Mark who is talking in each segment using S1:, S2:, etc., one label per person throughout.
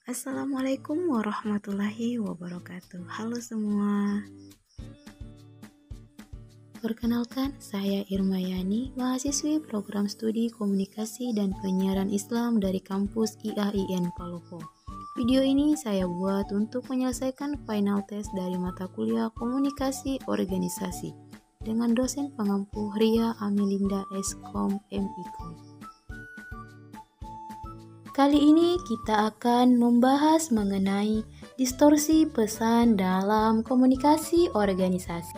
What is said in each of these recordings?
S1: Assalamualaikum warahmatullahi wabarakatuh. Halo semua. Perkenalkan, saya Irma Yani, mahasiswi program studi komunikasi dan penyiaran Islam dari kampus IAIN Palopo. Video ini saya buat untuk menyelesaikan final test dari mata kuliah komunikasi organisasi dengan dosen pengampu Ria Amelinda Eskom MIKOM. Kali ini kita akan membahas mengenai distorsi pesan dalam komunikasi organisasi.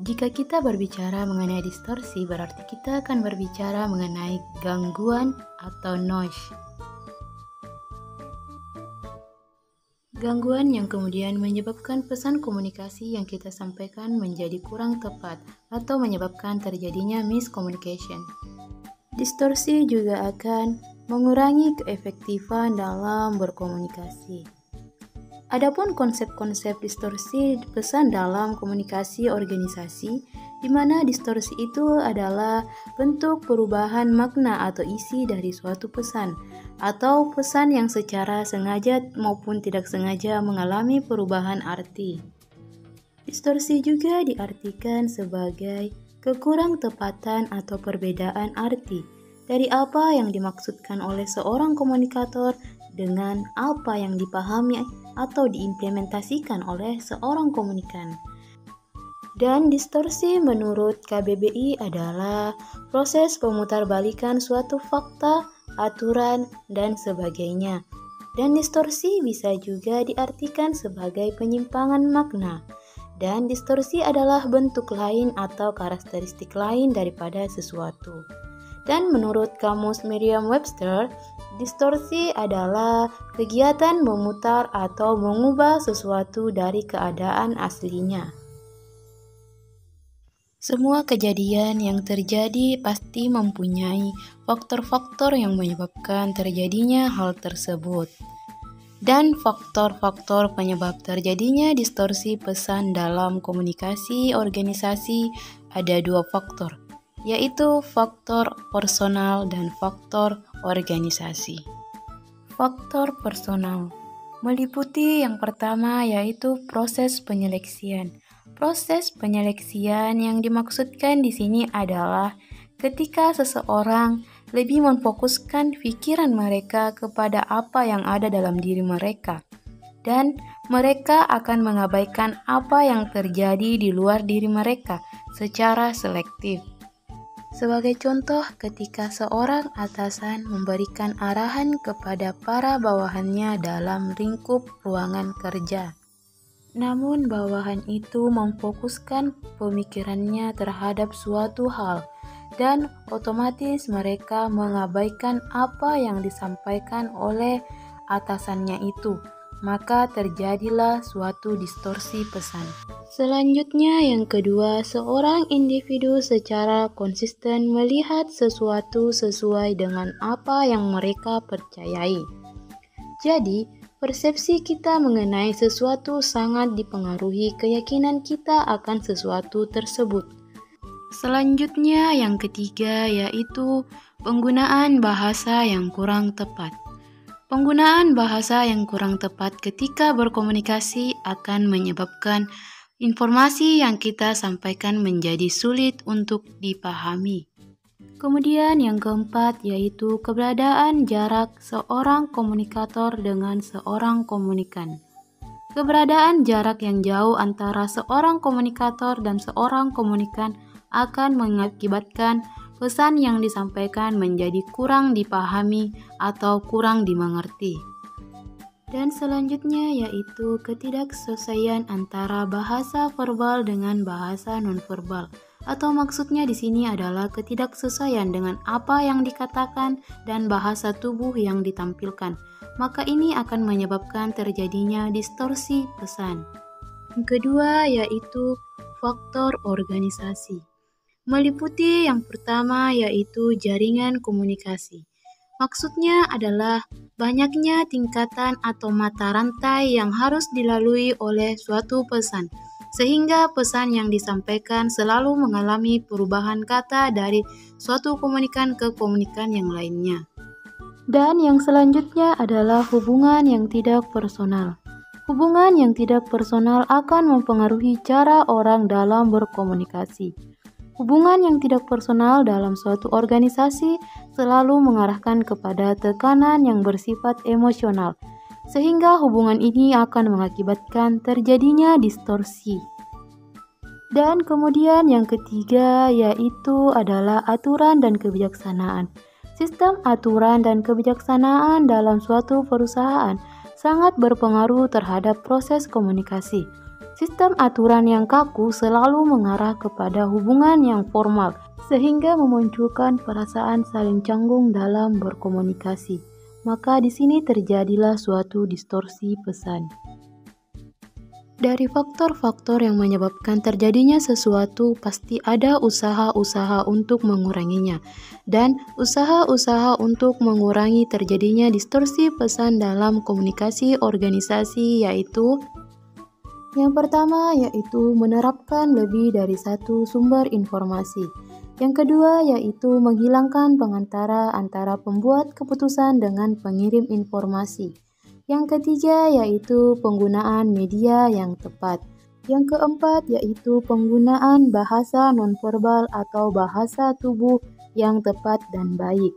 S1: Jika kita berbicara mengenai distorsi, berarti kita akan berbicara mengenai gangguan atau noise. Gangguan yang kemudian menyebabkan pesan komunikasi yang kita sampaikan menjadi kurang tepat atau menyebabkan terjadinya miscommunication. Distorsi juga akan mengurangi keefektifan dalam berkomunikasi. Adapun konsep-konsep distorsi pesan dalam komunikasi organisasi, di mana distorsi itu adalah bentuk perubahan makna atau isi dari suatu pesan, atau pesan yang secara sengaja maupun tidak sengaja mengalami perubahan arti. Distorsi juga diartikan sebagai kekurang tepatan atau perbedaan arti dari apa yang dimaksudkan oleh seorang komunikator dengan apa yang dipahami atau diimplementasikan oleh seorang komunikan. Dan distorsi menurut KBBI adalah proses pemutarbalikan suatu fakta, aturan, dan sebagainya. Dan distorsi bisa juga diartikan sebagai penyimpangan makna. Dan distorsi adalah bentuk lain atau karakteristik lain daripada sesuatu. Dan menurut Kamus Merriam-Webster, distorsi adalah kegiatan memutar atau mengubah sesuatu dari keadaan aslinya. Semua kejadian yang terjadi pasti mempunyai faktor-faktor yang menyebabkan terjadinya hal tersebut. Dan faktor-faktor penyebab terjadinya distorsi pesan dalam komunikasi organisasi ada dua faktor, yaitu faktor personal dan faktor organisasi. Faktor personal meliputi yang pertama yaitu proses penyeleksian. Proses penyeleksian yang dimaksudkan di sini adalah ketika seseorang lebih memfokuskan pikiran mereka kepada apa yang ada dalam diri mereka, dan mereka akan mengabaikan apa yang terjadi di luar diri mereka secara selektif. Sebagai contoh, ketika seorang atasan memberikan arahan kepada para bawahannya dalam lingkup ruangan kerja, namun bawahan itu memfokuskan pemikirannya terhadap suatu hal, dan otomatis mereka mengabaikan apa yang disampaikan oleh atasannya itu, maka terjadilah suatu distorsi pesan. Selanjutnya yang kedua, seorang individu secara konsisten melihat sesuatu sesuai dengan apa yang mereka percayai. Jadi, persepsi kita mengenai sesuatu sangat dipengaruhi keyakinan kita akan sesuatu tersebut. Selanjutnya yang ketiga yaitu penggunaan bahasa yang kurang tepat. Penggunaan bahasa yang kurang tepat ketika berkomunikasi akan menyebabkan informasi yang kita sampaikan menjadi sulit untuk dipahami. Kemudian yang keempat yaitu keberadaan jarak seorang komunikator dengan seorang komunikan. Keberadaan jarak yang jauh antara seorang komunikator dan seorang komunikan akan mengakibatkan pesan yang disampaikan menjadi kurang dipahami atau kurang dimengerti. Dan selanjutnya yaitu ketidaksesuaian antara bahasa verbal dengan bahasa nonverbal. Atau maksudnya di sini adalah ketidaksesuaian dengan apa yang dikatakan dan bahasa tubuh yang ditampilkan. Maka ini akan menyebabkan terjadinya distorsi pesan. Yang kedua yaitu faktor organisasi. Meliputi yang pertama yaitu jaringan komunikasi. Maksudnya adalah banyaknya tingkatan atau mata rantai yang harus dilalui oleh suatu pesan, sehingga pesan yang disampaikan selalu mengalami perubahan kata dari suatu komunikan ke komunikan yang lainnya. Dan yang selanjutnya adalah hubungan yang tidak personal. Hubungan yang tidak personal akan mempengaruhi cara orang dalam berkomunikasi. Hubungan yang tidak personal dalam suatu organisasi selalu mengarahkan kepada tekanan yang bersifat emosional, sehingga hubungan ini akan mengakibatkan terjadinya distorsi. Dan kemudian yang ketiga yaitu adalah aturan dan kebijaksanaan. Sistem aturan dan kebijaksanaan dalam suatu perusahaan sangat berpengaruh terhadap proses komunikasi. Sistem aturan yang kaku selalu mengarah kepada hubungan yang formal, sehingga memunculkan perasaan saling canggung dalam berkomunikasi. Maka di sini terjadilah suatu distorsi pesan. Dari faktor-faktor yang menyebabkan terjadinya sesuatu, pasti ada usaha-usaha untuk menguranginya. Dan usaha-usaha untuk mengurangi terjadinya distorsi pesan dalam komunikasi organisasi yaitu yang pertama yaitu menerapkan lebih dari satu sumber informasi. Yang kedua yaitu menghilangkan pengantara antara pembuat keputusan dengan pengirim informasi. Yang ketiga yaitu penggunaan media yang tepat. Yang keempat yaitu penggunaan bahasa nonverbal atau bahasa tubuh yang tepat dan baik.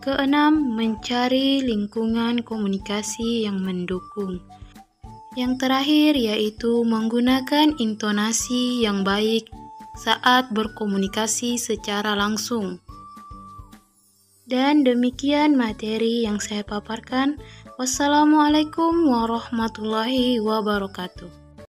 S1: Keenam, mencari lingkungan komunikasi yang mendukung. Yang terakhir yaitu menggunakan intonasi yang baik saat berkomunikasi secara langsung. Dan demikian materi yang saya paparkan. Wassalamualaikum warahmatullahi wabarakatuh.